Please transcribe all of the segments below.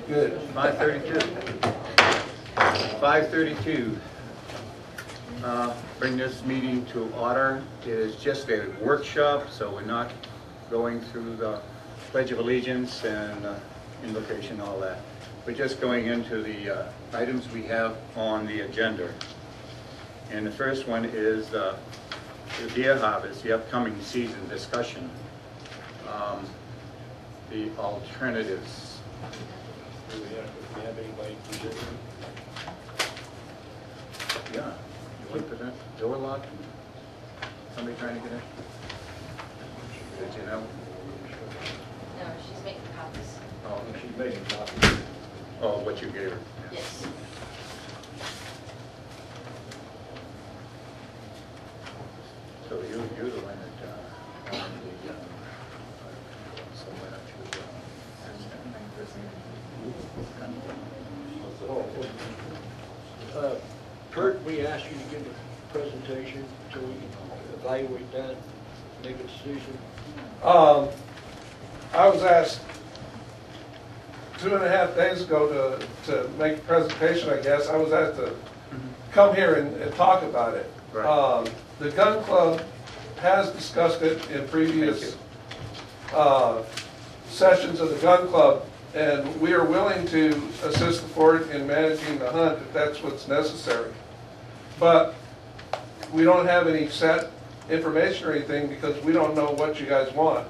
Good. 5:32. 5:32. Bring this meeting to order. It is just a workshop, so we're not going through the Pledge of Allegiance and invocation, all that. We're just going into the items we have on the agenda. And the first one is the deer harvest, the upcoming season discussion. The alternatives. Do we have anybody presenting? Yeah. You want to present? Door lock? Somebody trying to get in? Did you know? No, she's making copies. Oh, She's making copies. oh, what you gave her. Yes. So you're the one that wanted the, so why don't you, Kurt, we asked you to give a presentation so we can evaluate that, make a decision. I was asked 2.5 days ago to make a presentation, I guess. I was asked to come here and talk about it. Right. The gun club has discussed it in previous sessions of the gun club, and we are willing to assist the fort in managing the hunt if that's what's necessary. But we don't have any set information or anything because we don't know what you guys want.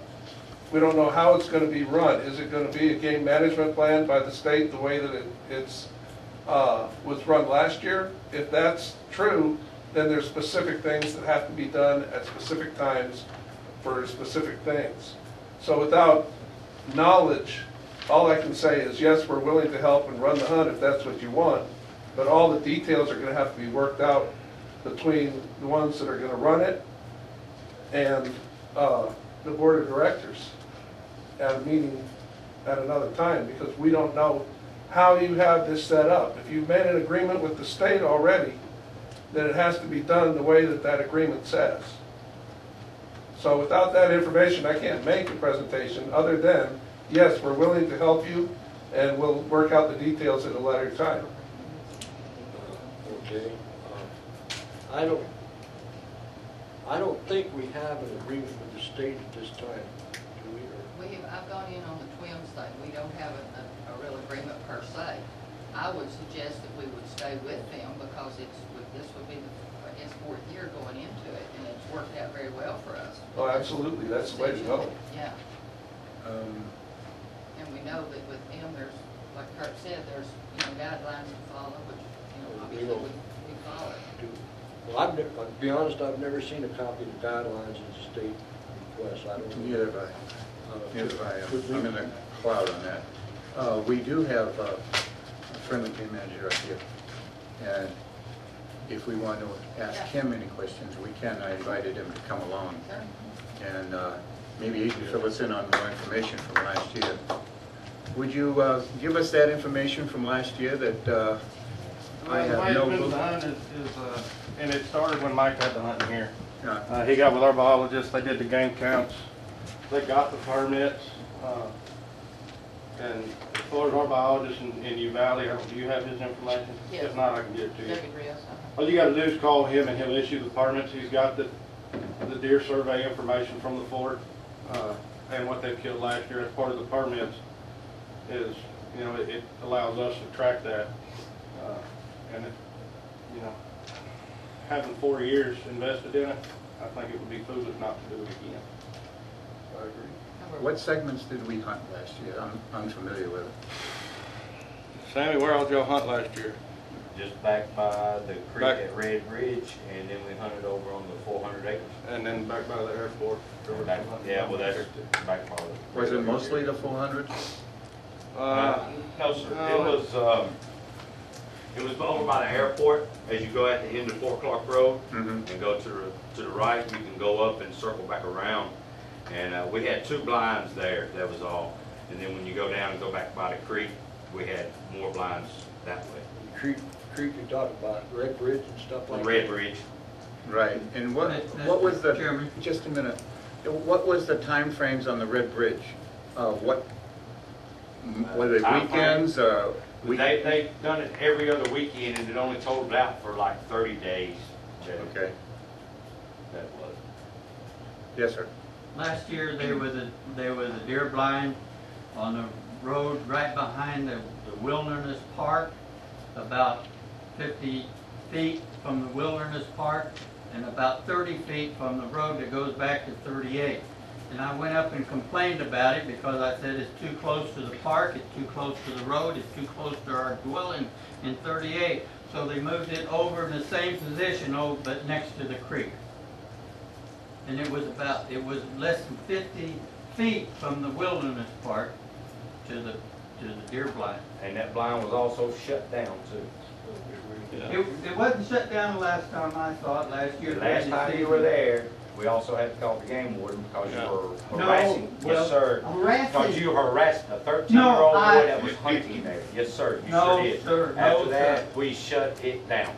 We don't know how it's going to be run. Is it going to be a game management plan by the state the way that it's was run last year? If that's true, then there's specific things that have to be done at specific times for specific things. So without knowledge, all I can say is, yes, we're willing to help and run the hunt if that's what you want, but all the details are going to have to be worked out between the ones that are going to run it and the board of directors at a meeting at another time, because we don't know how you have this set up. If you've made an agreement with the state already, then it has to be done the way that that agreement says. So without that information, I can't make a presentation other than, yes, we're willing to help you and we'll work out the details at a later time. Okay. I don't think we have an agreement with the state at this time, do we? I've gone in on the Twins thing. We don't have a real agreement per se. I would suggest that we would stay with them because this would be his 4th year going into it, and it's worked out very well for us. Oh, absolutely, that's the way to go. Yeah. And we know that with them, there's, like Kurt said, there's, guidelines to follow, which, obviously we follow. Well, I'll be honest, I've never seen a copy of the guidelines in the state request. I don't know. Neither have I. Neither have I. I'm in a cloud on that. We do have a friendly game manager up here, and if we want to ask him any questions, we can. I invited him to come along, and maybe he can fill us in on more information from last year. Would you give us that information from last year that I have no clue? And it started when Mike had the hunting here. Yeah. He got with our biologists, they did the game counts, they got the permits, and as far as our biologist in U Valley, do you have his information? Yes. If not, I can get it to you. David Rios, All you gotta do is call him and he'll issue the permits. He's got the deer survey information from the fort, and what they killed last year as part of the permits is, it allows us to track that, and having 4 years invested in it, I think it would be foolish not to do it again. I agree. What segments did we hunt last year? I'm unfamiliar with it. Sammy, where all did y'all hunt last year? Just back by the creek at Red Bridge, and then we hunted over on the 400 acres. And then back by the airport. Yeah, well, that's back part of it. Was it mostly the 400? No, sir. It was over by the airport. As you go at the end of 4 O'Clock Road and go to the right, you can go up and circle back around. And we had 2 blinds there. That was all. And then when you go down and go back by the creek, we had more blinds that way. The creek you talked about, Red Bridge and stuff like that. Red Bridge. Right. And what was the, Chairman, just a minute, what was the time frames on the Red Bridge? Were they time frame. weekends, They've done it every other weekend, and it only totaled out for like 30 days. Judge. Okay, That was. yes, sir. Last year, there was a deer blind on the road right behind the Wilderness Park, about 50 feet from the Wilderness Park, and about 30 feet from the road that goes back to 38. And I went up and complained about it because I said it's too close to the park, it's too close to the road, it's too close to our dwelling in 38. So they moved it over in the same position, but next to the creek. And it was less than 50 feet from the Wilderness Park to the deer blind. And that blind was also shut down too. It wasn't shut down the last time I saw it, last year. The last time you were there, we also had to call the game warden because you were No, harassing. well, Yes, sir. harassing- Because you harassed a 13-year-old No, I- boy that was hunting there. Yes, sir, you No, sure did. sir, no, After sir. that, we shut it down.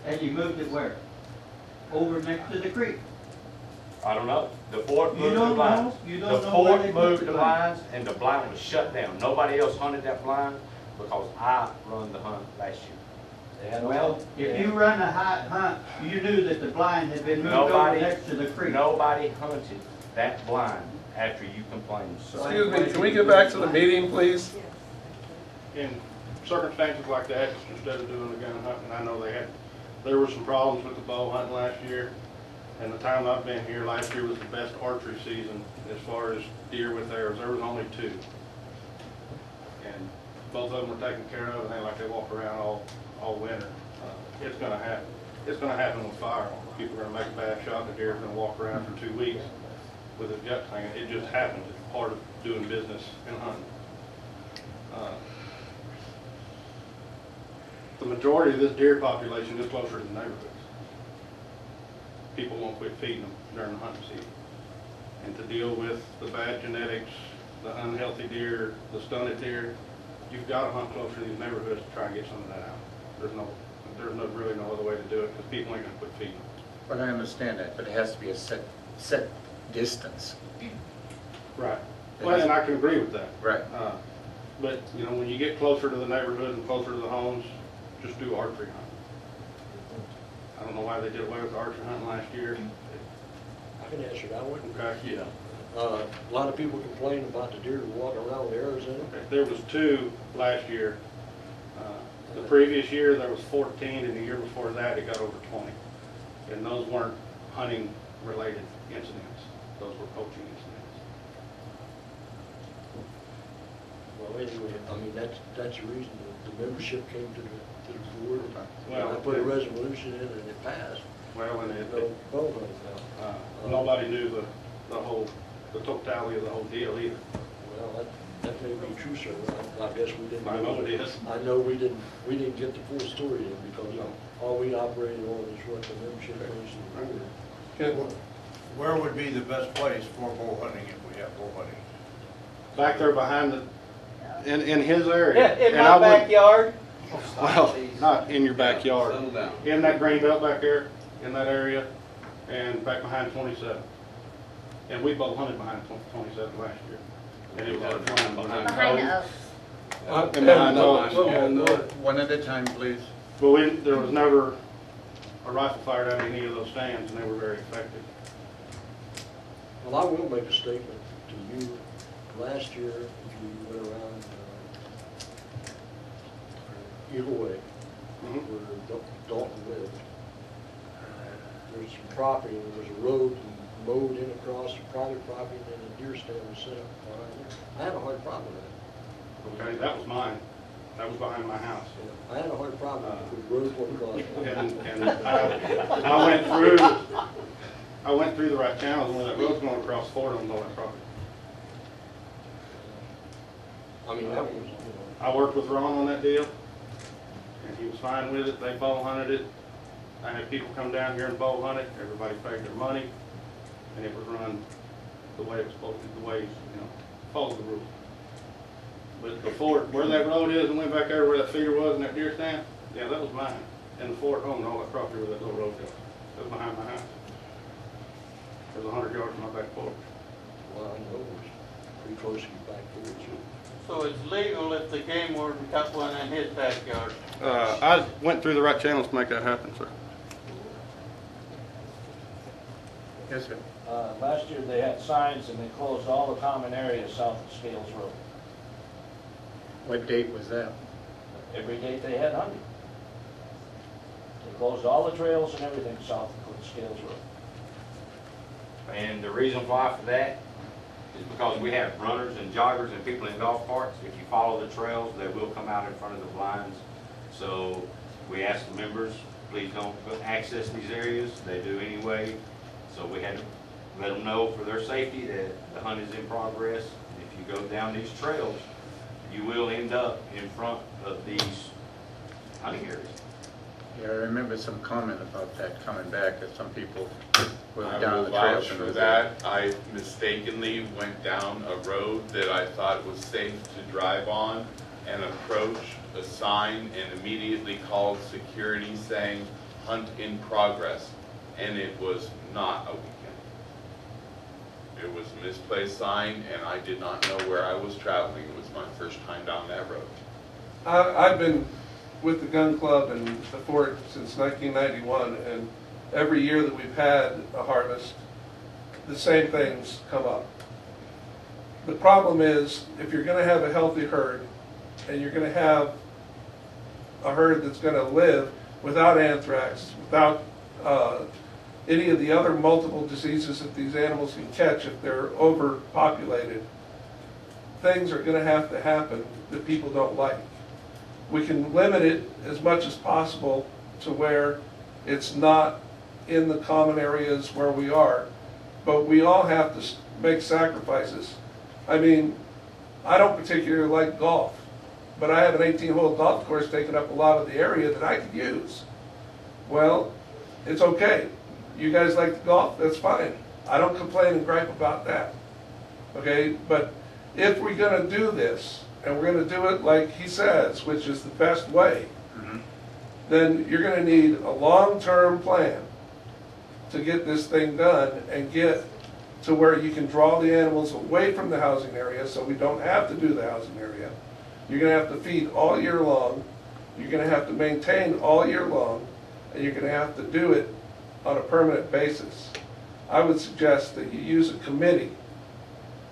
And you moved it where? Over next to the creek. I don't know. The fort You moved the don't blinds. know? You don't The know where fort they put moved the the blinds? blinds, and the blind was shut down. Nobody else hunted that blind because I run the hunt last year. Well, if you run a hunt, you knew that the blind had been moved over Nobody, next to the creek. nobody hunted that blind after you complained, sir. Excuse me, can we get back to the meeting, please? In circumstances like that, instead of doing the gun hunting, I know there were some problems with the bow hunting last year. And the time I've been here, last year was the best archery season as far as deer with arrows. There was only 2. And both of them were taken care of, and they walk around all winter. It's gonna happen. It's gonna happen with firearms. People are gonna make a bad shot, the deer's gonna walk around for 2 weeks with his gut hanging. It just happens. It's part of doing business and hunting. The majority of this deer population is closer to the neighborhoods. People won't quit feeding them during the hunting season. And to deal with the bad genetics, the unhealthy deer, the stunted deer, you've got to hunt closer to these neighborhoods to try and get some of that out. There's really no other way to do it because people ain't going to quit feeding them. But I understand that, but it has to be a set distance. Right. Well, and I can agree with that. Right. But, when you get closer to the neighborhoods and closer to the homes, just do archery hunting. I don't know why they did away with archery hunting last year. I can answer that one. Okay. Yeah. A lot of people complain about the deer walking around with arrows in them. Okay. There was 2 last year. The previous year there was 14, and the year before that it got over 20. And those weren't hunting related incidents. Those were poaching incidents. Well, anyway, I mean, that's the reason the membership came to the board. Well, I put a resolution in and it passed. Well, and No bow hunting now. nobody knew the totality of the whole deal either. Well, that may be true, sir. I guess we didn't. I know it is. I know we didn't get the full story in because all we operated on is what the membership brings to the board. Where would be the best place for bow hunting if we have bow hunting? Back there behind in his area. In And I my would- backyard. Well, not in your backyard. In that green belt back there, in that area, and back behind 27. And we both hunted behind 27 last year. And it was behind Behind the oaks. And behind those. One at a time, please. But there was never a rifle fired out of any of those stands, and they were very effective. Well, I will make a statement to you. Last year, if you went around Eagle Way, where Dalton lived, there's some property, and there was a road mowed in across private property, and then a deer stand was set up behind there. I had a hard problem with that. Okay, that was mine. That was behind my house. I had a hard problem with the road went across. And I went through the right channels, and where that road's going across, 4 of them on that property. I mean, that was, I worked with Ron on that deal, and he was fine with it. They bow hunted it. I had people come down here and bow hunt it. Everybody paid their money, and it was run the way it was supposed to, the way, follow the rules. But the fort, where that road is, and went back there where that feeder was and that deer stand, yeah, that was mine. And the fort owned all that property where that little road goes. That was behind my house. It was 100 yards from my back porch. well, I know it was pretty close to your back porch. So it's legal if the game warden got one in his backyard? I went through the right channels to make that happen, sir. Yes, sir. Last year they had signs and they closed all the common areas south of Scales Road. What date was that? Every date they had hunting. They closed all the trails and everything south of Scales Road. And the reason why for that is because we have runners and joggers and people in golf carts. If you follow the trails, they will come out in front of the blinds. So we ask the members, please don't access these areas. They do anyway. So we had to let them know for their safety that the hunt is in progress. If you go down these trails, you will end up in front of these hunting areas. Yeah, I remember some comment about that coming back, that some people were I down will the trails. vouch for that. I mistakenly went down a road that I thought was safe to drive on and approached a sign and immediately called security saying, "Hunt in progress," and it was not a weekend. It was a misplaced sign, and I did not know where I was traveling. It was my first time down that road. I've been with the gun club and the fort since 1991, and every year that we've had a harvest, the same things come up. The problem is, if you're going to have a healthy herd, and you're going to have a herd that's going to live without anthrax, without any of the other multiple diseases that these animals can catch if they're overpopulated, things are going to happen that people don't like. We can limit it as much as possible to where it's not in the common areas where we are, but we all have to make sacrifices. I mean, I don't particularly like golf, but I have an 18-hole golf course taking up a lot of the area that I could use. Well, it's okay. You guys like to golf, that's fine. I don't complain and gripe about that. Okay, but if we're going to do this, and we're going to do it like he says, which is the best way, then you're going to need a long-term plan to get this thing done and get to where you can draw the animals away from the housing area so we don't have to do the housing area. You're going to have to feed all year long. You're going to have to maintain all year long, and you're going to have to do it on a permanent basis. I would suggest that you use a committee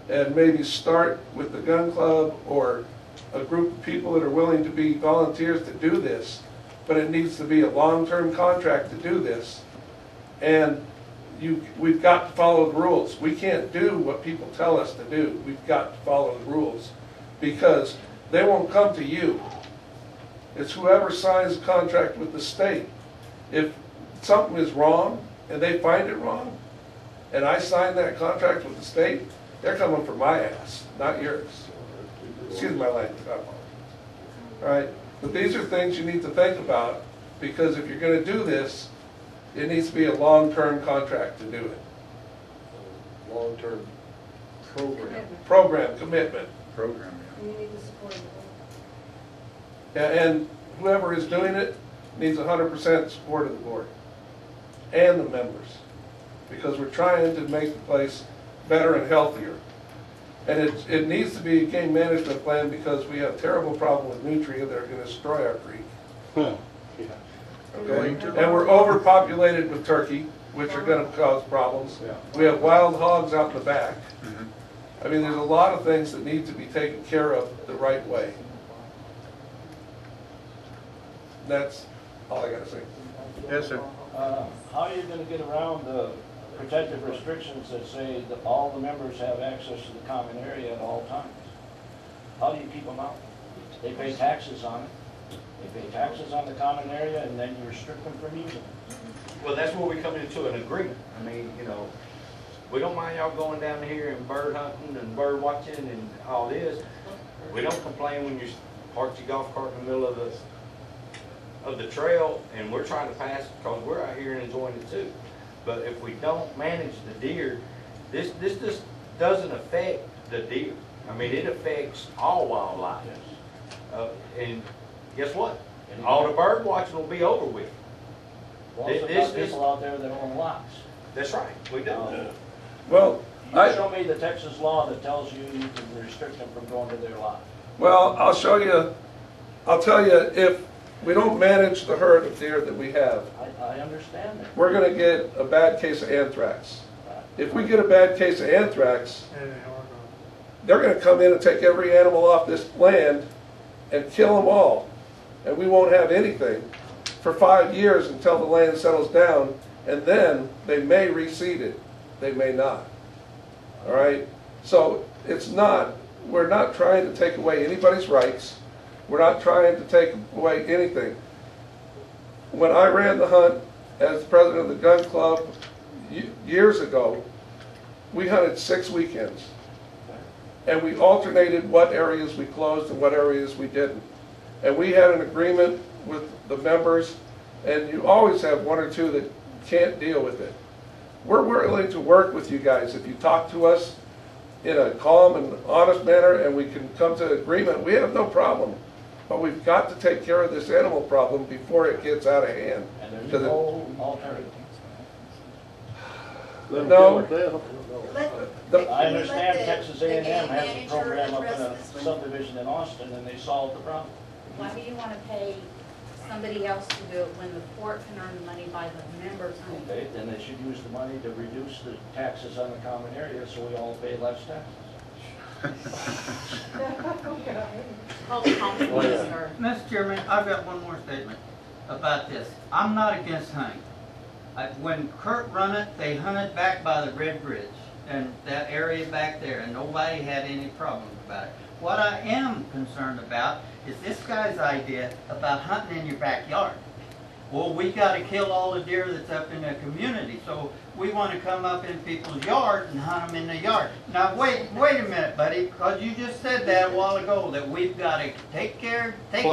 and maybe start with the gun club or a group of people that are willing to be volunteers to do this, but it needs to be a long-term contract to do this. And we've got to follow the rules. We can't do what people tell us to do. We've got to follow the rules because they won't come to you. It's whoever signs a contract with the state. If something is wrong and they find it wrong, and I sign that contract with the state, they're coming for my ass, not yours. Excuse my language, I apologize. All right, but these are things you need to think about, because if you're going to do this, it needs to be a long-term contract to do it. Long-term program. Program, commitment. Program, You need the support of the board. Yeah, and whoever is doing it needs 100% support of the board and the members, because we're trying to make the place better and healthier. And it needs to be a game management plan, because we have a terrible problem with nutria that are going to destroy our creek. Okay? And we're overpopulated with turkey, which are going to cause problems. We have wild hogs out in the back. I mean, there's a lot of things that need to be taken care of the right way. That's all I got to say. Yes, sir. How are you going to get around the protective restrictions that say that all the members have access to the common area at all times? How do you keep them out? They pay taxes on it. They pay taxes on the common area, and then you restrict them from using it. Well, that's where we come into an agreement. I mean, we don't mind y'all going down here and bird hunting and bird watching and all this. We don't complain when you park your golf cart in the middle of the trail and we're trying to pass it, because we're out here and enjoying it too. But if we don't manage the deer, this just doesn't affect the deer. I mean, it affects all wildlife. And guess what? All the bird watching will be over with. Also, got people out there that own lots. That's right, we do. Well, You show me the Texas law that tells you you can restrict them from going to their lot. Well, I'll show you, I'll tell you, if we don't manage the herd of deer that we have, I understand that. we're gonna get a bad case of anthrax. If we get a bad case of anthrax, they're gonna come in and take every animal off this land and kill them all. And we won't have anything for 5 years until the land settles down, and then they may reseed it, they may not. All right? So it's not, we're not trying to take away anybody's rights. We're not trying to take away anything. When I ran the hunt as president of the gun club years ago, we hunted 6 weekends. And we alternated what areas we closed and what areas we didn't. And we had an agreement with the members, and you always have 1 or 2 that can't deal with it. We're willing to work with you guys. If you talk to us in a calm and honest manner and we can come to agreement, we have no problem. But we've got to take care of this animal problem before it gets out of hand. And there's no alternative. No. I understand Texas A&M has a program up in a subdivision in Austin, and they solved the problem. Why do you want to pay somebody else to do it when the fort can earn money by the members? Okay, then they should use the money to reduce the taxes on the common area so we all pay less taxes. Mr. Chairman, I've got one more statement about this. I'm not against hunting. When Kurt run it, they hunted back by the Red Bridge and that area back there, and nobody had any problems about it. What I am concerned about is this guy's idea about hunting in your backyard. Well, we got to kill all the deer that's up in the community, so we want to come up in people's yards and hunt them in the yard. Now, wait a minute, buddy, because you just said that a while ago, that we've got to take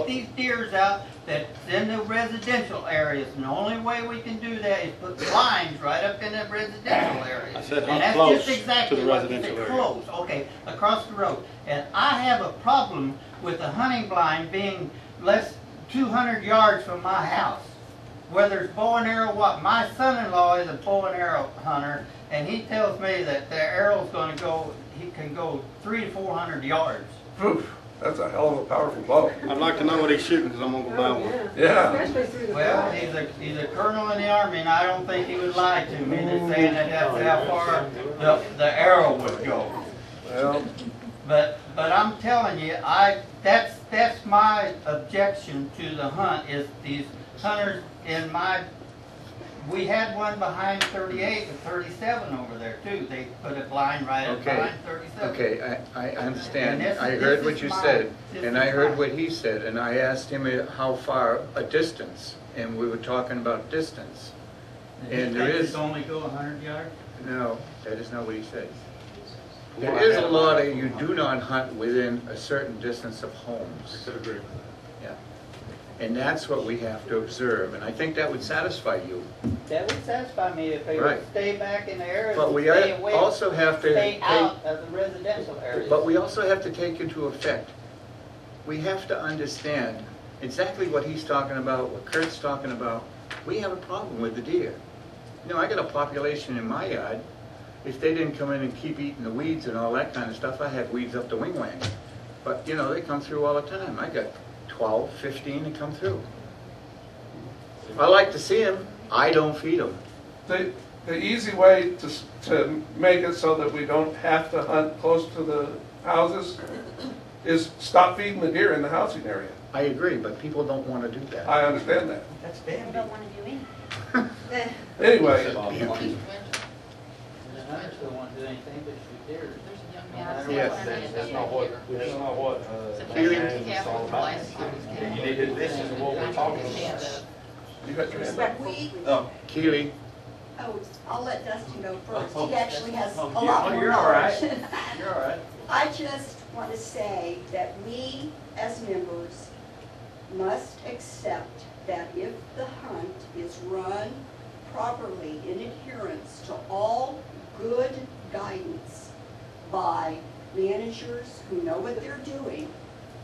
these deers out that's in the residential areas, and the only way we can do that is put blinds right up in the residential areas. I said And hunt that's close just exactly to the what you residential said, area. close, okay, across the road. And I have a problem with a hunting blind being less 200 yards from my house. Whether it's bow and arrow, what? My son-in-law is a bow and arrow hunter, and he tells me that the arrow's going to go, he can go 300 to 400 yards. Oof, that's a hell of a powerful bow. I'd like to know what he's shooting, because I'm gonna go buy one. Yeah. Well, he's a colonel in the army, and I don't think he would lie to me to saying that that's how far the arrow would go. Well, But I'm telling you, that's my objection to the hunt, is these hunters in we had one behind 38 and 37 over there too. They put a blind right up Okay. behind 37. Okay, I understand. And I this heard is what you mine. said, This and is I heard mine. what he said, and I asked him how far a distance, and we were talking about distance. And And he there thinks is, it's only go 100 yards? no, that is not what he said. There is a law that you do not hunt within a certain distance of homes. Yeah. And that's what we have to observe, and I think that would satisfy you. That would satisfy me if they Right. would stay back in the area. But we stay away, also have to stay take, out of the residential areas. but we also have to take into effect, we have to understand exactly what he's talking about, what Kurt's talking about. We have a problem with the deer. You know, I got a population in my yard. If they didn't come in and keep eating the weeds and all that kind of stuff, I have weeds up the wing wang. But, you know, they come through all the time. I got 12, 15 that come through. I like to see them. I don't feed them. the easy way to make it so that we don't have to hunt close to the houses is stop feeding the deer in the housing area. I agree, but people don't want to do that. I understand that. That's People Bambi. don't want to do anything. Anyway, Well, he's mentioned, The hunters don't want to do anything but shoot deer. there's a young Yeah, man. that's Yes. what I'm That's saying. not what, that's not what, Keely? it's all about. You need to, this is what we're talking about. you got your hand up. Keely, Oh, I'll let Dustin go first. He actually has a Oh, lot more you're all right. knowledge. You're all right. I just want to say that we, as members, must accept that if the hunt is run properly in adherence to all good guidance by managers who know what they're doing,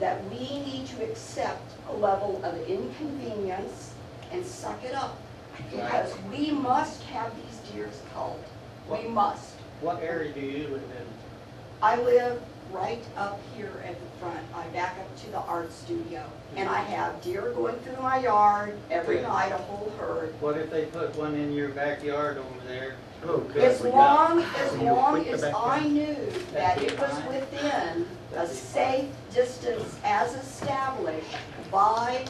that we need to accept a level of inconvenience and suck it up. Because we must have these deers culled. We must. What area do you live in? I live right up here at the front. I back up to the art studio, and I have deer going through my yard every night, a whole herd. What if they put one in your backyard over there? As long as I knew that it was within a safe distance as established by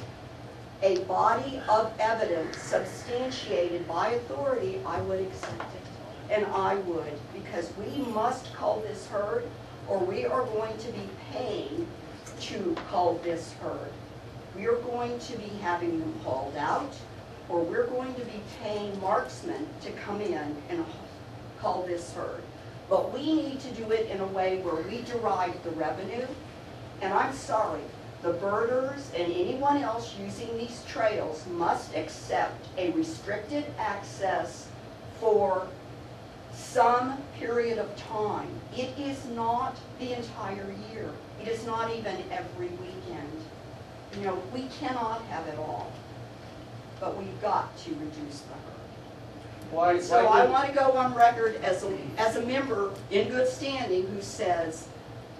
a body of evidence substantiated by authority, I would accept it. And I would, because we must call this herd, or we are going to be paying to call this herd. We are going to be having them hauled out, or we're going to be paying marksmen to come in and call this herd. But we need to do it in a way where we derive the revenue. And I'm sorry, the birders and anyone else using these trails must accept a restricted access for some period of time. It is not the entire year. It is not even every weekend. You know, we cannot have it all, but we've got to reduce the herd. So I want to go on record as a member in good standing who says,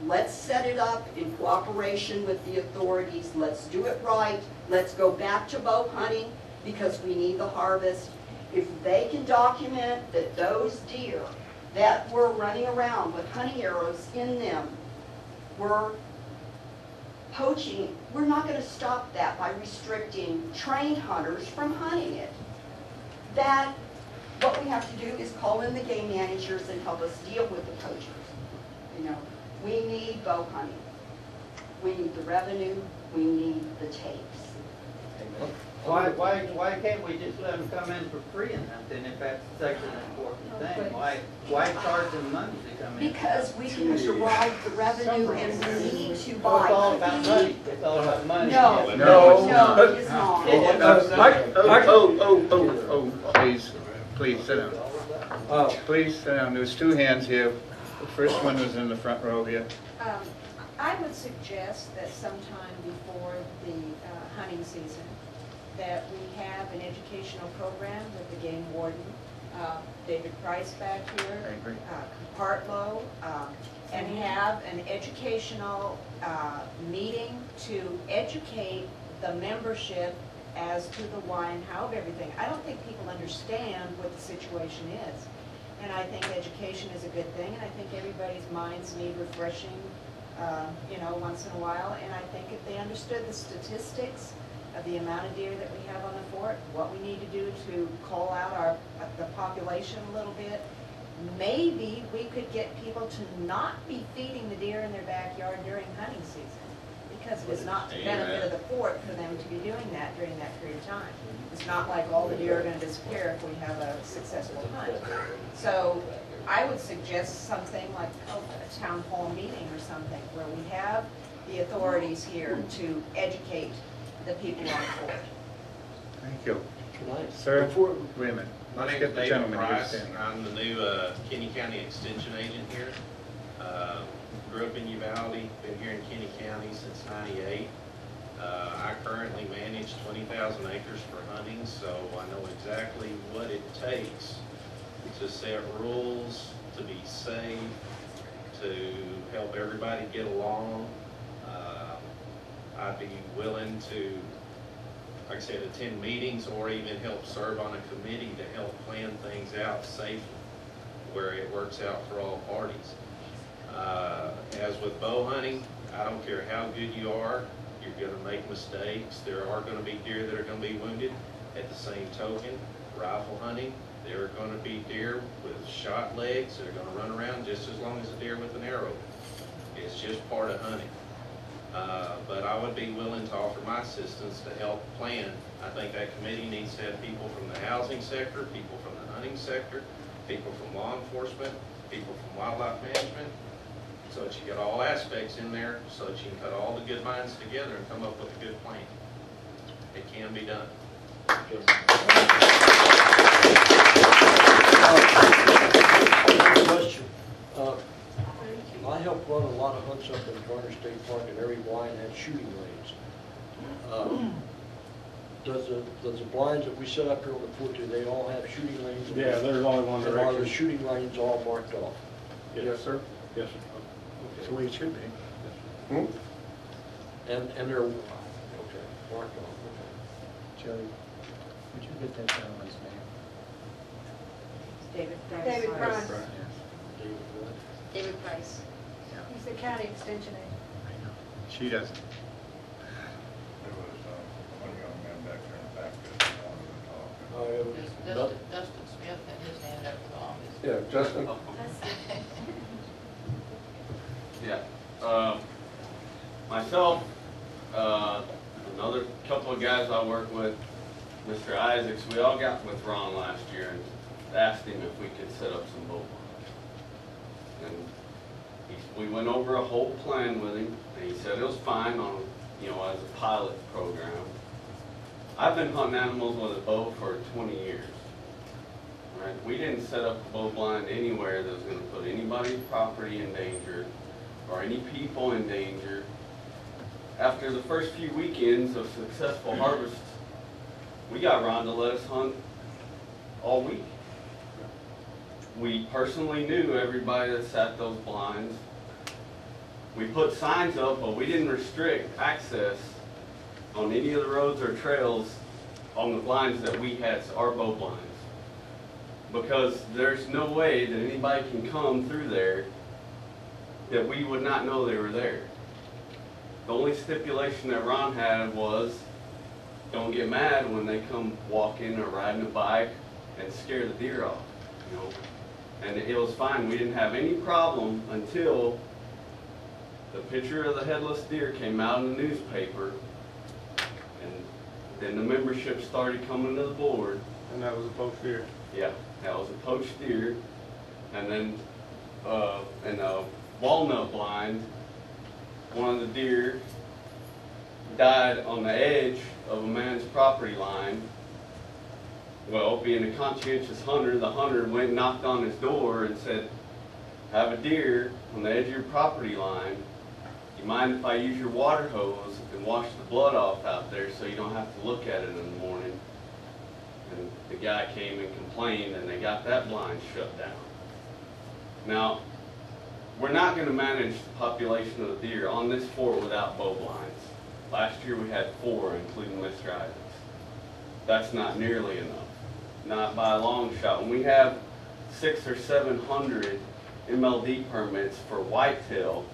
let's set it up in cooperation with the authorities. Let's do it right. Let's go back to bow hunting because we need the harvest. If they can document that those deer that were running around with hunting arrows in them were poaching, we're not going to stop that by restricting trained hunters from hunting it. That, what we have to do is call in the game managers and help us deal with the poachers. You know, we need bow hunting. We need the revenue. We need the tapes. Why can't we just let them come in for free and hunt then if that's such an important thing? Why charge them money to come in? Because we can derive the revenue and we need to Oh, buy. it's all about money. It's all about money. No, No, no, it is not. Please sit down. Please sit down. There's two hands here. The first one was in the front row here. I would suggest that sometime before the hunting season, that we have an educational program with the game warden, David Price back here, I agree. Partlow, and have an educational meeting to educate the membership as to the why and how of everything. I don't think people understand what the situation is. And I think education is a good thing, and I think everybody's minds need refreshing, you know, once in a while. And I think if they understood the statistics of the amount of deer that we have on the fort, what we need to do to call out the population a little bit, maybe we could get people to not be feeding the deer in their backyard during hunting season, because it is not to the benefit of the fort for them to be doing that during that period of time. It's not like all the deer are going to disappear if we have a successful hunt. So I would suggest something like a town hall meeting or something where we have the authorities here to educate the people on fort. Thank you. Tonight. Sir, wait a minute. My Let's name get is the David gentleman here Price. standing. I'm the new Kenny County Extension Agent here. Grew up in Uvalde, been here in Kenny County since '98. I currently manage 20,000 acres for hunting, so I know exactly what it takes to set rules, to be safe, to help everybody get along. I'd be willing to, like I said, attend meetings or even help serve on a committee to help plan things out safely where it works out for all parties. As with bow hunting, I don't care how good you are, you're going to make mistakes. There are going to be deer that are going to be wounded. At the same token, rifle hunting, there are going to be deer with shot legs that are going to run around just as long as a deer with an arrow. It's just part of hunting. But I would be willing to offer my assistance to help plan. I think that committee needs to have people from the housing sector, people from the hunting sector, people from law enforcement, people from wildlife management, so that you get all aspects in there, so that you can put all the good minds together and come up with a good plan. It can be done. Question. I help run a lot of hunts up in Garner State Park, and every blind has shooting lanes. Does the blinds that we set up here on the fort, do they all have shooting lanes? Yeah, there's only one And are the direction. shooting lanes all marked off? Yes, sir. Yes, sir. That's the way it should be. Hmm? And they're, okay, marked off, okay. Joey, would you get that gentleman's name? David Price. David Price. Yes. David what? David Price. Yeah, He's the county extension agent. I know. She doesn't. There was one young man back there in the back that wanted to talk. Oh, it was Dustin Smith had his hand up for the longest. Yeah, Justin? Yeah, myself, another couple of guys I work with, Mr. Isaacs, we all got with Ron last year and asked him if we could set up some boat lines. And we went over a whole plan with him, and he said it was fine on, as a pilot program. I've been hunting animals with a bow for 20 years. Right? We didn't set up a bow blind anywhere that was going to put anybody's property in danger or any people in danger. After the first few weekends of successful harvests, we got Ron to let us hunt all week. We personally knew everybody that sat those blinds. We put signs up, but we didn't restrict access on any of the roads or trails on the blinds that we had, our bow blinds. Because there's no way that anybody can come through there that we would not know they were there. The only stipulation that Ron had was, don't get mad when they come walking or riding a bike and scare the deer off, And it was fine. We didn't have any problem until the picture of the headless deer came out in the newspaper, and then the membership started coming to the board. And that was a poached deer. Yeah, that was a poached deer. And then in a walnut blind, one of the deer died on the edge of a man's property line. Well, being a conscientious hunter, the hunter went and knocked on his door and said, I have a deer on the edge of your property line. Do you mind if I use your water hose and wash the blood off out there so you don't have to look at it in the morning? And the guy came and complained, and they got that blind shut down. Now, we're not going to manage the population of the deer on this fort without bow blinds. Last year we had 4, including Mr. Isaacs. That's not nearly enough, not by a long shot. When we have 600 or 700 MLD permits for whitetail,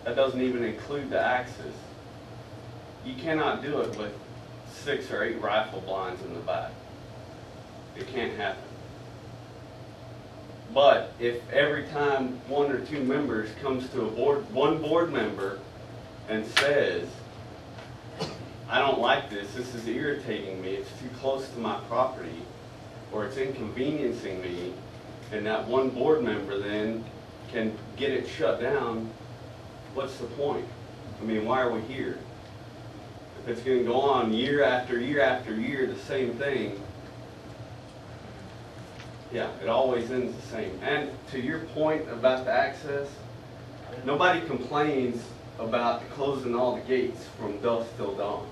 that doesn't even include the axis. You cannot do it with 6 or 8 rifle blinds in the back. It can't happen. But if every time 1 or 2 members comes to one board member and says, I don't like this is irritating me, it's too close to my property, or it's inconveniencing me, and that one board member then can get it shut down, what's the point? I mean, why are we here? If it's going to go on year after year after year, the same thing, yeah, it always ends the same. And to your point about the access, nobody complains about closing all the gates from dusk till dawn.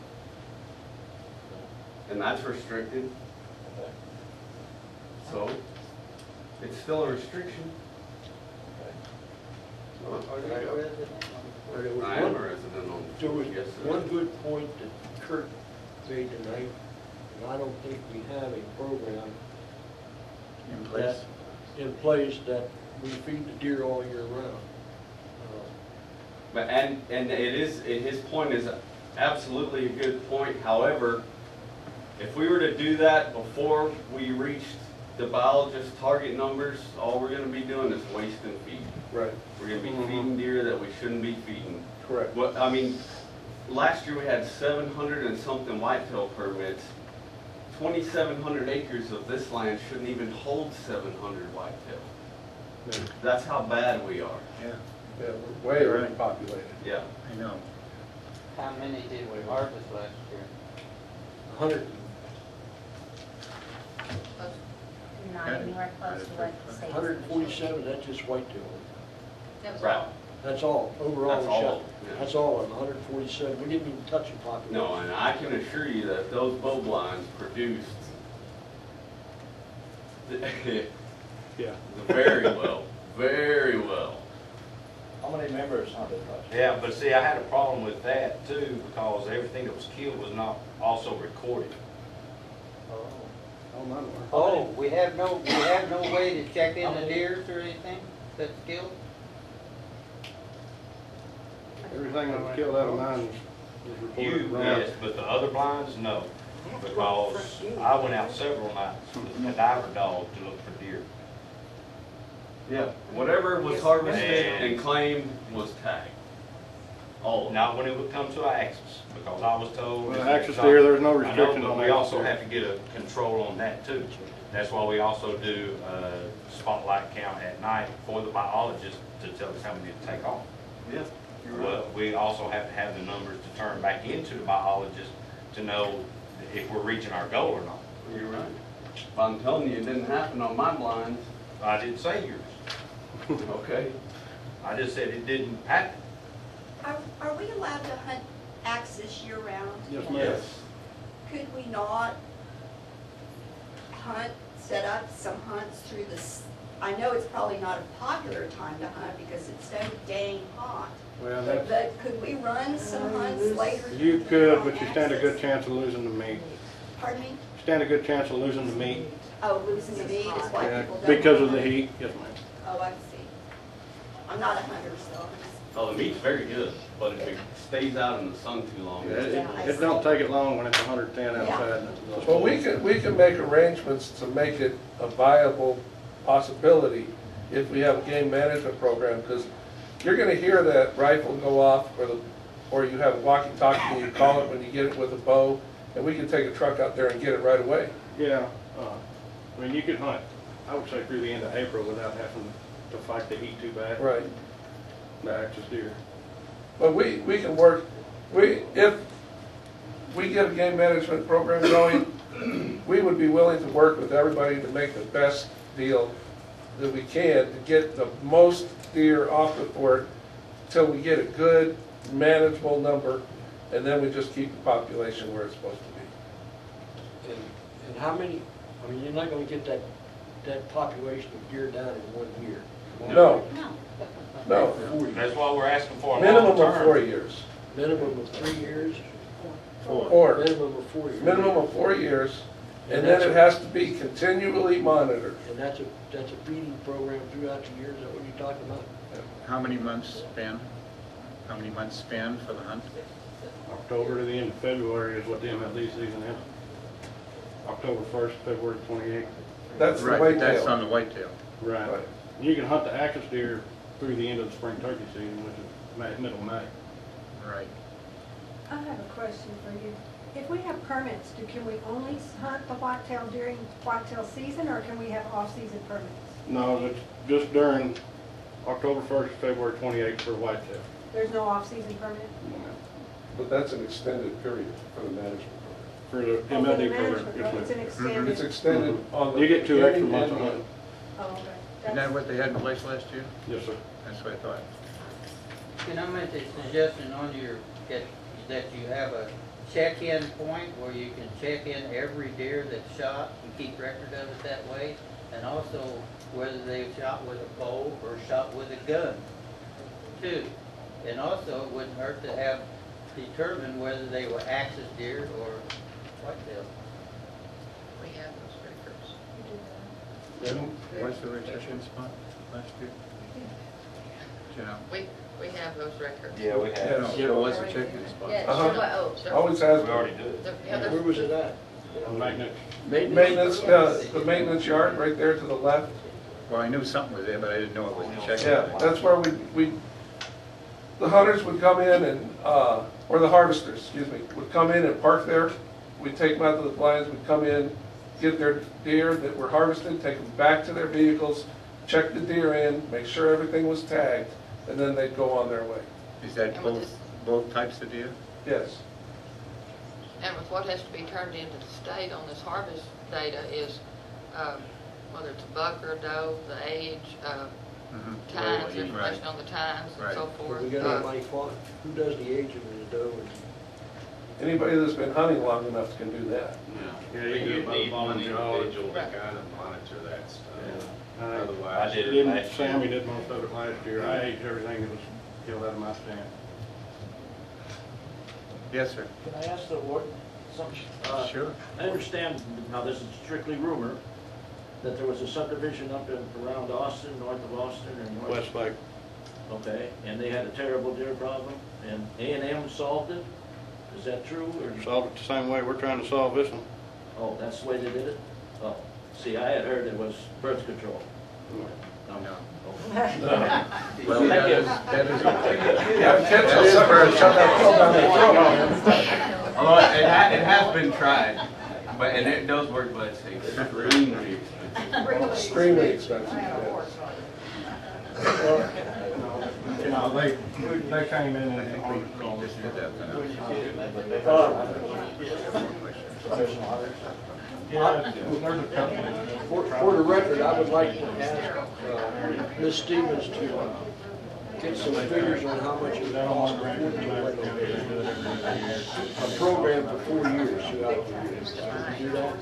And that's restricted. So, it's still a restriction. I am a resident on the There was yes, sir. one good point that Kurt made tonight, and I don't think we have a program in place that we feed the deer all year round. But and his point is absolutely a good point. However, if we were to do that before we reached the biologist target numbers, all we're going to be doing is wasting feed. Right. We're going to be feeding deer that we shouldn't be feeding. Correct. What I mean, last year we had 700 and something whitetail permits. 2,700 acres of this land shouldn't even hold 700 whitetail. Yeah. That's how bad we are. Yeah. Yeah, we're way overpopulated. Yeah. I know. How many did we harvest last year? 100. Not anywhere close to what the state. 147, that's just whitetail. That was Right. all. That's all, overall. That's we all, shot. yeah. That's all, on 147, we didn't even touch the population. No, and I can assure you that those bow blinds produced Yeah. very well, very well. How many members hunted last year? Yeah, but see, I had a problem with that too, because everything that was killed was not also recorded. Oh, we have no way to check in the deers or anything that's killed? Everything that was killed out of mine was reported You, wrong. yes, but the other blinds, no. Because I went out several nights with a diver dog to look for deer. Yeah, whatever was harvested and claimed was tagged. All of it. Not when it would come to axis, because I was told. Well, axis deer, there's no I know, restriction but on we axis also deer. have to get a control on that too. That's why we also do spotlight count at night for the biologist to tell us how many to take off. Yeah, you're right. But we also have to have the numbers to turn back into the biologist to know if we're reaching our goal or not. You're right. But I'm telling you, it didn't happen on my blinds. I didn't say yours. Okay. I just said it didn't happen. Are we allowed to hunt axis year-round? Yes, ma'am. Could we not hunt, set up some hunts through this? I know it's probably not a popular time to hunt because it's so dang hot. Well, But that's, could we run some hunts later? you in the year could, on but you stand a good axis? chance of losing the meat. Pardon me? Stand a good chance of losing the meat. Oh, losing the meat is why Yeah, people don't. because of the hunt. heat, yes, ma'am. Oh, I see. I'm not a hunter, so. Oh, the meat's very good, but if it stays out in the sun too long. Yeah, it don't take it long when it's 110 outside. Well, we can make arrangements to make it a viable possibility if we have a game management program, because you're gonna hear that rifle go off, or you have a walkie-talkie, you call it when you get it with a bow, and we can take a truck out there and get it right away. Yeah, I mean, you could hunt, I would say through the end of April without having to fight the heat too bad. Right. The axis deer. But we can work, if we get a game management program going, we would be willing to work with everybody to make the best deal that we can to get the most deer off the fort till we get a good manageable number, and then we just keep the population where it's supposed to be. And how many, I mean, you're not gonna get that population of deer down in 1 year. No, No. no, That's why we're asking for a minimum long of term. 4 years. Minimum of 3 years? Four. Minimum of 4 years. Minimum of 4 years, and then it has to be continually monitored. And that's a feeding program throughout the year, is that what you're talking about? How many months span? How many months span for the hunt? October to the end of February is what the MLD season is. October 1st, February 28th. That's the Right, that's whitetail. on the whitetail. Right. Right. You can hunt the axis deer through the end of the spring turkey season, which is middle of May. Right. I have a question for you. If we have permits, can we only hunt the whitetail during whitetail season, or can we have off-season permits? No, it's just during October 1st, February 28th for whitetail. There's no off-season permit? But that's an extended period for the management For the Oh, for the MLD program. management, yes, right? ma'am. It's an program. extended. It's extended on the. You get 2 extra beginning months and on the it. end. Oh, okay. Isn't that what they had in place last year? Yes, sir. That's what I thought. Can I make a suggestion on your, that you have a check-in point where you can check in every deer that's shot and keep record of it that way? And also whether they shot with a bow or shot with a gun, too. And also it wouldn't hurt to have determined whether they were axis deer or whitetail. We have those records. What's the retention spot last year? Do you know? We have those records. Yeah, we have. Yes. Yeah, what's the check-in spot? Yeah, Uh-huh. sure. Always has We already do it. Where was it at? Maintenance. maintenance, the maintenance yard right there to the left. Well, I knew something was there, but I didn't know it was a check-in. Yeah, that's where the hunters would come in and, or the harvesters, excuse me, would come in and park there. We'd take them out to the blinds, we'd come in, get their deer that were harvested, take them back to their vehicles, check the deer in, make sure everything was tagged, and then they'd go on their way. Is that And with both types of deer? Yes. And with what has to be turned into the state on this harvest data is, whether it's a buck or a doe, the age, times, Right. information on the times and Right. so forth. We got anybody fought, who does the aging of the doe? Anybody that's been hunting long enough can do that. Yeah, You you can do it by need one volunteer. individual to kind of monitor that stuff. Otherwise, I did it Didn't- last Sammy year. did most of it last year. I ate everything that was killed out of my stand. Yes, sir. Can I ask the warden something? Sure. I understand, now this is strictly rumor, that there was a subdivision up in, around Austin, north of Austin or north. Westlake. Okay, and they had a terrible deer problem, and A&M solved it? Is that true, or? Solved it the same way we're trying to solve this one. Oh, that's the way they did it? Oh, see, I had heard it was birth control. No. Okay. Well, Thank you. that is, Yeah, potential sucker, shove that pill down their throat. Although it has been tried, but, and it does work, but it's extremely expensive. Extremely expensive, yeah. You know, they came in and. we just did that for now. Yeah, there's a couple. For the record, I would like to ask Ms. Stevens to get some figures on how much it costs a program for 4 years throughout the years. Can you do that?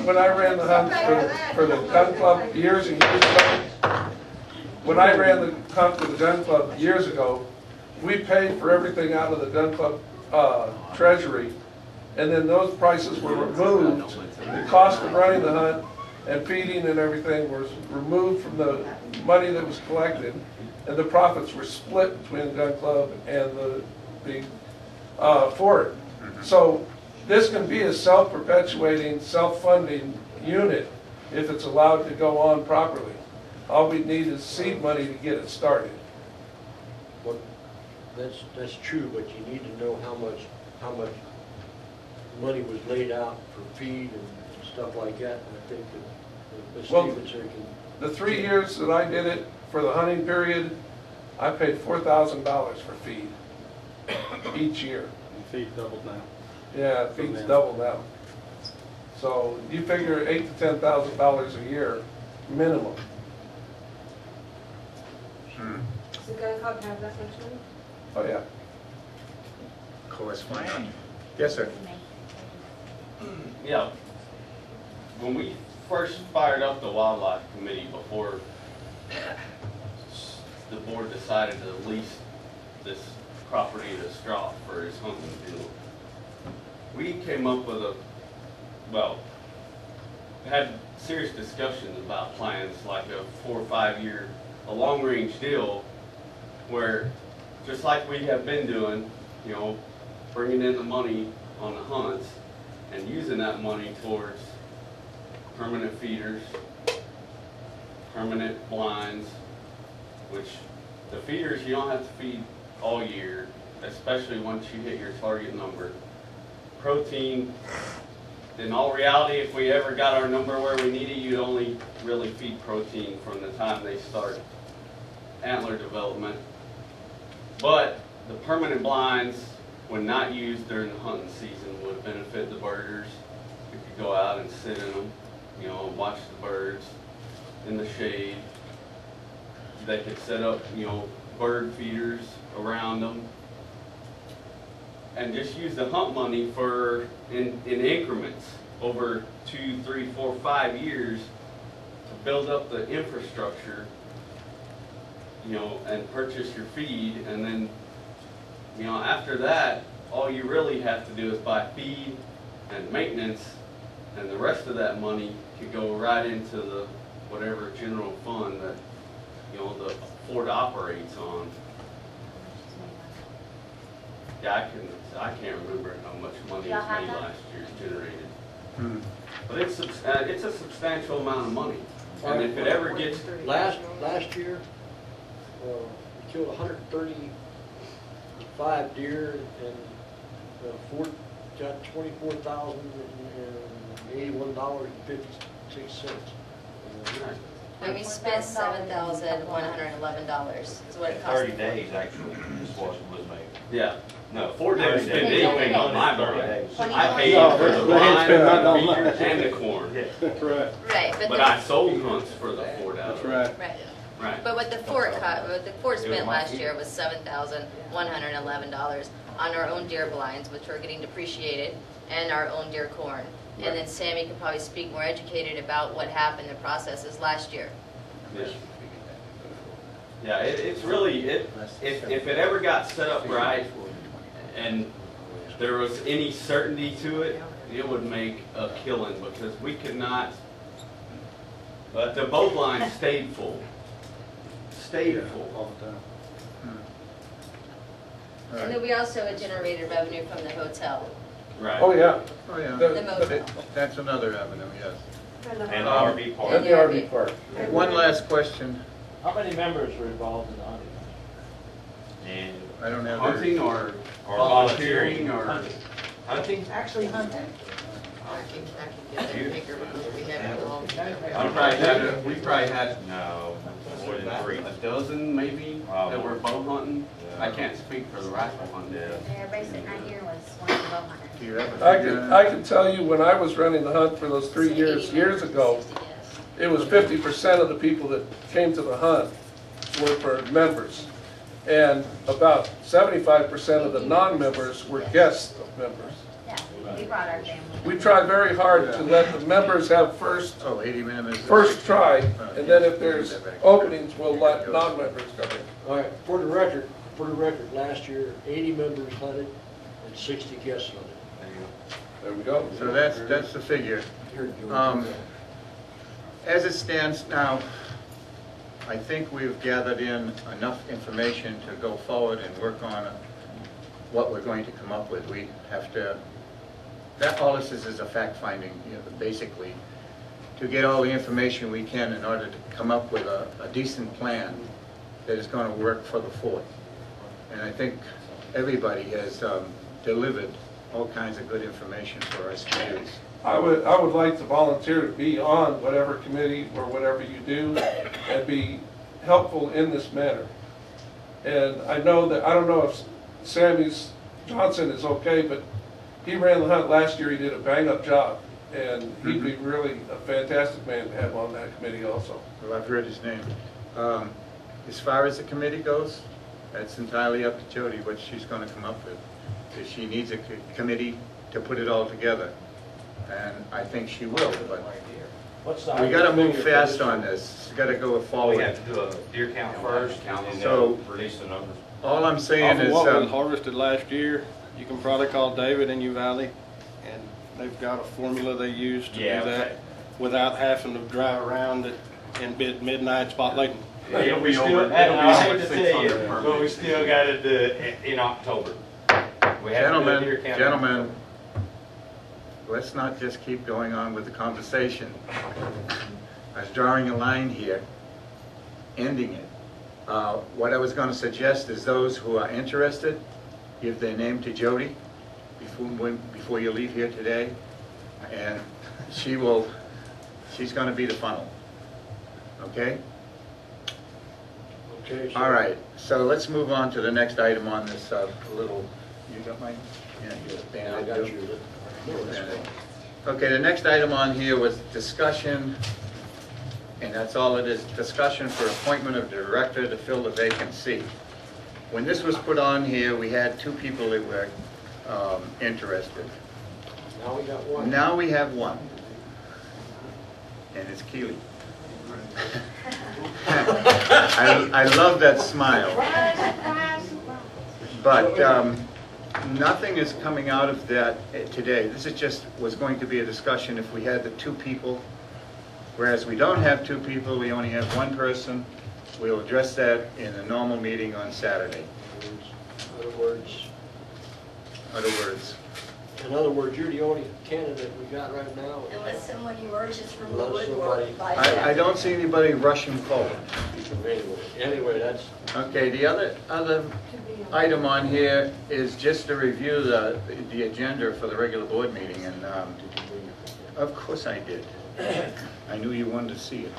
When I ran the hunts for the gun club years and years ago, when I ran the hunt for the gun club years ago, we paid for everything out of the gun club treasury, and then those prices were removed. The cost of running the hunt and feeding and everything was removed from the money that was collected, and the profits were split between the gun club and the fort. So this can be a self-perpetuating, self-funding unit if it's allowed to go on properly. All we need is seed money to get it started. Well, that's true, but you need to know how much money was laid out for feed and stuff like that. And I think that Ms. Well, Stevens here can. The 3 years that I did it for the hunting period, I paid $4,000 for feed each year. Feed doubled now. Yeah, feed's double now. So you figure $8,000 to $10,000 a year minimum. Does the gun club have that much money? Oh yeah. Corresponding. Yes, sir. Yeah. When we first fired up the wildlife committee before the board decided to lease this property to Straw for his hunting field, we came up with had serious discussions about plans like a 4 or 5 year, a long range deal where, just like we have been doing, you know, bringing in the money on the hunts and using that money towards permanent feeders, permanent blinds, which the feeders you don't have to feed all year, especially once you hit your target number. Protein, in all reality, if we ever got our number where we need it, you'd only really feed protein from the time they start antler development. But the permanent blinds, when not used during the hunting season, would benefit the birders. We could go out and sit in them, you know, and watch the birds in the shade. They could set up, you know, bird feeders around them, and just use the hunt money for in increments over 2, 3, 4, 5 years to build up the infrastructure, you know, and purchase your feed, and then, you know, after that, all you really have to do is buy feed and maintenance, and the rest of that money could go right into the whatever general fund that, you know, the fort operates on. Yeah, I can't remember how much money was made last year, generated. But it's a substantial amount of money. And if it ever gets... Last year, we killed 135 deer, and the fort got $24,081.56. And we spent $7,111 is what it cost. 30 days actually is what was made. Yeah. No, 4 days. They didn't pay on my birthday. I paid No, for the they didn't spend nothing on blind, mine. and the corn. That's right. Right, But I sold hunts for the fort out of That's it. right. Right. Right. But what the fort spent last year was $7,111 on our own deer blinds, which were getting depreciated, and our own deer corn. And then Sammy could probably speak more educated about what happened, the processes last year. Yeah. Yeah, it's really, if it ever got set up right and there was any certainty to it, it would make a killing because we could not, but the boat line stayed full. Stayed full. All the time. All And right. then we also had generated revenue from the hotel. Right. Oh, yeah. Oh, yeah. The motel. That's another avenue, yes. And RV park. And the RV park. One last question. How many members were involved in the hunting? And I don't have. Hunting or Or volunteering or? hunting? Actually hunting. I can get that bigger because we have it long. We probably had No, more than 3. a dozen maybe that were bow hunting. I can't speak for the rifle hunting. Everybody sitting right here was one of the bow hunters. Do you have a I can tell you, when I was running the hunt for those 3 years ago, it was 50% of the people that came to the hunt were for members. And about 75% of the non-members were guests of members. Yeah, we brought our family. We try very hard to let the members have first Oh, 80 minutes. try, and then if there's openings, we'll let non-members come in. All right, for the record, last year, 80 members hunted and 60 guests hunted. There we go. So that's the figure. As it stands now, I think we've gathered in enough information to go forward and work on what we're going to come up with. We have to, all this is a fact-finding, basically, to get all the information we can in order to come up with a decent plan that is going to work for the fort. And I think everybody has delivered all kinds of good information for us to use. I would like to volunteer to be on whatever committee or whatever you do and be helpful in this matter. And I know that, I don't know if Sammy Johnson is okay, but he ran the hunt last year. He did a bang-up job. And he'd be really a fantastic man to have on that committee also. Well, I've heard his name. As far as the committee goes, that's entirely up to Jody what she's going to come up with. If she needs a committee to put it all together, and I think she will, but What's the we got to ideal move figure for fast this on one? this. It's got to go Well, forward. we have to do a deer count first, and then So- release the numbers. All I'm saying Off of is, what was harvested last year, you can probably call David in Uvalde, and they've got a formula they use to do Yeah, that okay. without having to drive around it in midnight spotlighting. It'll be still- over, it'll be I hate over to tell you, 600 per but we bid. still gotta do it in October. We have to do a deer count. gentlemen, let's not just keep going on with the conversation. I was drawing a line here, ending it. What I was going to suggest is those who are interested, give their name to Jody before you leave here today, and she's going to be the funnel. Okay? Okay, so All right, so let's move on to the next item on this little, you got mine? Yeah, you got I Band-Aid, got too? you. No, that's fine. Okay, the next item on here was discussion, and that's all it is, discussion for appointment of director to fill the vacancy. When this was put on here, we had 2 people that were interested. Now we got one. Now we have one, and it's Keely. I love that smile. But nothing is coming out of that today. This is just, was going to be a discussion if we had the 2 people. Whereas we don't have 2 people, we only have 1 person. We'll address that in a normal meeting on Saturday. In other words, you're the only candidate we got right now. Unless someone emerges from the Unless woodwork somebody- by I don't see anybody rushing forward. Anyway, that's, Okay, the other item on here is just to review the agenda for the regular board meeting, and of course I did. I knew you wanted to see it.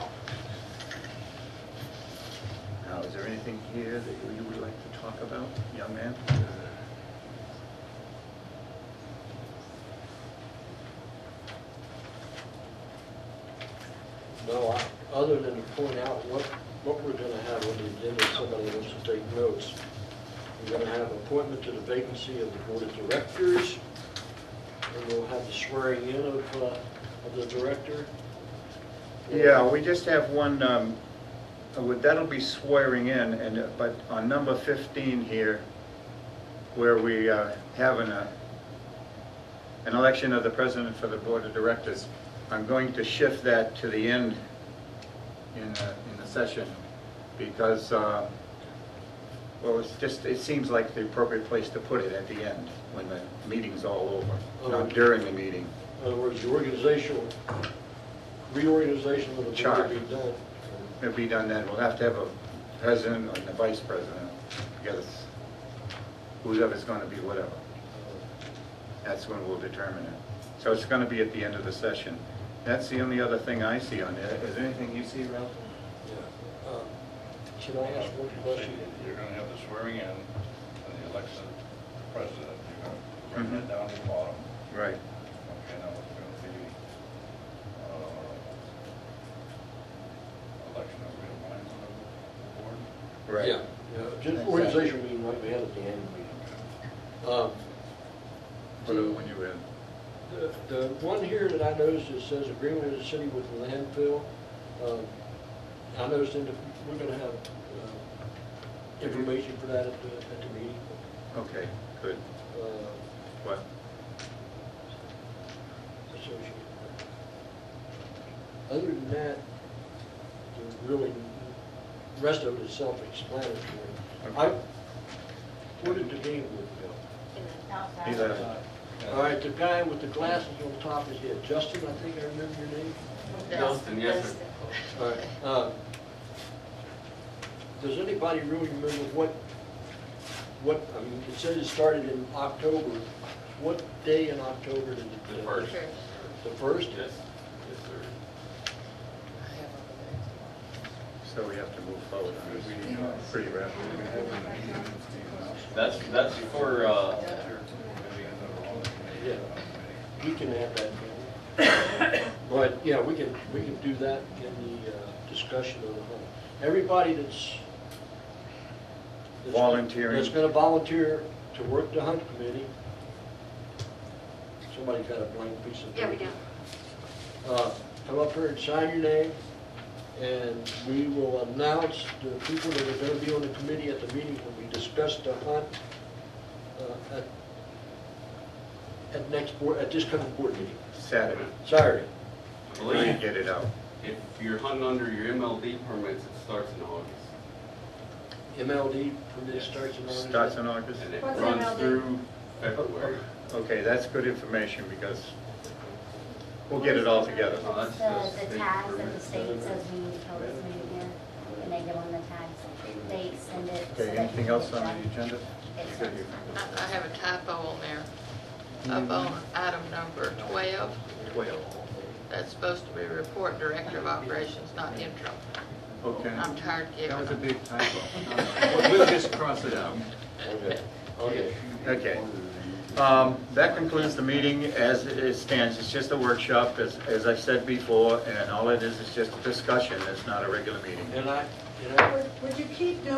Now, is there anything here that you would like to talk about, young man? no, other than to point out what we're gonna have on the agenda, if somebody wants to take notes. We're gonna have appointment to the vacancy of the board of directors. and we'll have the swearing in of the director. Yeah, we just have one, that'll be swearing in, but on number 15 here, where we have an election of the president for the board of directors, I'm going to shift that to the end in the session, because, well, it seems like the appropriate place to put it at the end, when the meeting's all over, not during the meeting. In other words, the reorganization of the board Chart. will be done. It'll be done then. We'll have to have a president and a vice president, because whoever's going to be whatever. That's when we'll determine it. So it's going to be at the end of the session. That's the only other thing I see on there. Is there anything you see, Ralph? Yeah. Should I ask one question? You're gonna have the swearing in and the election of president. You're gonna bring that down to the bottom. Right. Okay, now it's gonna be, election of real minds on the board. Right. Yeah, just organization meeting like we had at the annual meeting. When you in? The one here that I noticed, it says agreement of the city with landfill. I noticed we're gonna have information for that at the meeting. Okay, good. What? Associated. Other than that, the rest of it is self-explanatory. Okay. Where did the game go? He's a, All right, the guy with the glasses on top of his head, Justin, I think I remember your name? Justin, yes, sir. All right. Does anybody really remember I mean, it says it started in October. What day in October did it? The first. The first? Yes, yes, sir. so we have to move forward on this pretty rapidly. That's for, Yeah, we can have that. But, yeah, we can do that in the discussion of the hunt. Everybody that's Volunteering. That's gonna volunteer to work the hunt committee. Somebody's got a blank piece of paper. Yeah, we do. Come up here and sign your name, and we will announce the people that are gonna be on the committee at the meeting when we discuss the hunt at this coming board meeting. Saturday. Saturday. I Really believe get it out. if you're hunting under your MLD permits, it starts in August. MLD permit starts in August. Starts in August? And it What's runs MLD? through February. Okay, that's good information, because we'll get it all together. Oh, that's The state tags that permit. the state says we need to tell this meeting here, and they give them the tags, they send it. so Okay, that anything you else can on check. the agenda? It's- Good, you- I have a typo on there, up on item number 12. 12. That's supposed to be report director of operations, not interim. Okay. I'm tired of That was giving a them. big typo. We'll just cross it out. Okay. Okay. That concludes the meeting as it stands. It's just a workshop, as I said before, and all it is just a discussion. It's not a regular meeting. And I Would you keep doing